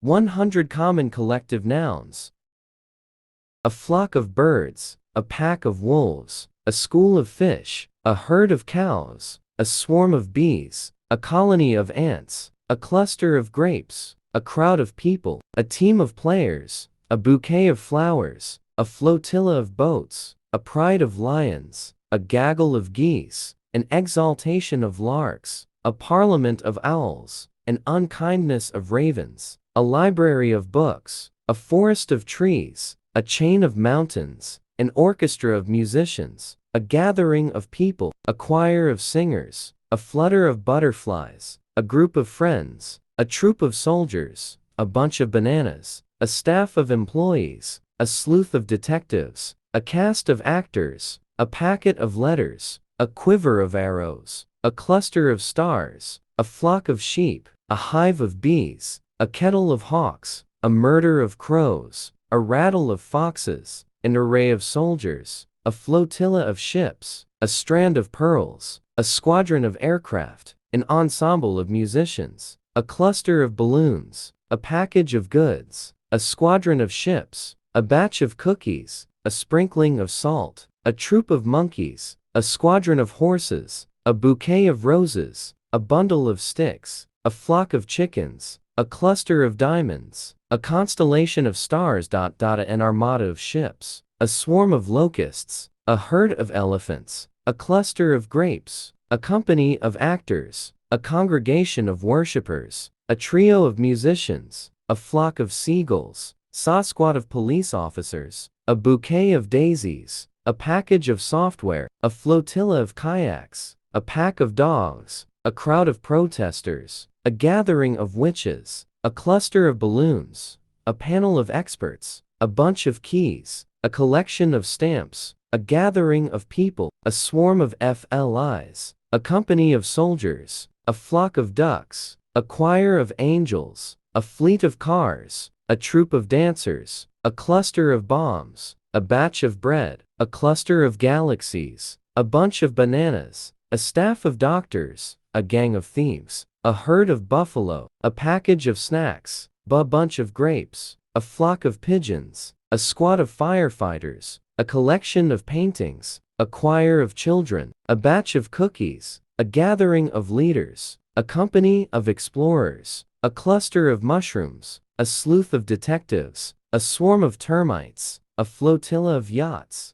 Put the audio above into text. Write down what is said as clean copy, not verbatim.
100 common collective nouns. A flock of birds, a pack of wolves, a school of fish, a herd of cows, a swarm of bees, a colony of ants, a cluster of grapes, a crowd of people, a team of players, a bouquet of flowers, a flotilla of boats, a pride of lions, a gaggle of geese, an exaltation of larks, a parliament of owls, an unkindness of ravens, a library of books, a forest of trees, a chain of mountains, an orchestra of musicians, a gathering of people, a choir of singers, a flutter of butterflies, a group of friends, a troop of soldiers, a bunch of bananas, a staff of employees, a sleuth of detectives, a cast of actors, a packet of letters, a quiver of arrows, a cluster of stars, a flock of sheep, a hive of bees, a kettle of hawks, a murder of crows, a rattle of foxes, an array of soldiers, a flotilla of ships, a strand of pearls, a squadron of aircraft, an ensemble of musicians, a cluster of balloons, a package of goods, a squadron of ships, a batch of cookies, a sprinkling of salt, a troop of monkeys, a squadron of horses, a bouquet of roses, a bundle of sticks, a flock of chickens, a cluster of diamonds, a constellation of stars. An armada of ships, a swarm of locusts, a herd of elephants, a cluster of grapes, a company of actors, a congregation of worshippers, a trio of musicians, a flock of seagulls, a squad of police officers, a bouquet of daisies, a package of software, a flotilla of kayaks, a pack of dogs, a crowd of protesters, a gathering of witches, a cluster of balloons, a panel of experts, a bunch of keys, a collection of stamps, a gathering of people, a swarm of flies, a company of soldiers, a flock of ducks, a choir of angels, a fleet of cars, a troop of dancers, a cluster of bombs, a batch of bread, a cluster of galaxies, a bunch of bananas, a staff of doctors, a gang of thieves, a herd of buffalo, a package of snacks, a bunch of grapes, a flock of pigeons, a squad of firefighters, a collection of paintings, a choir of children, a batch of cookies, a gathering of leaders, a company of explorers, a cluster of mushrooms, a sleuth of detectives, a swarm of termites, a flotilla of yachts,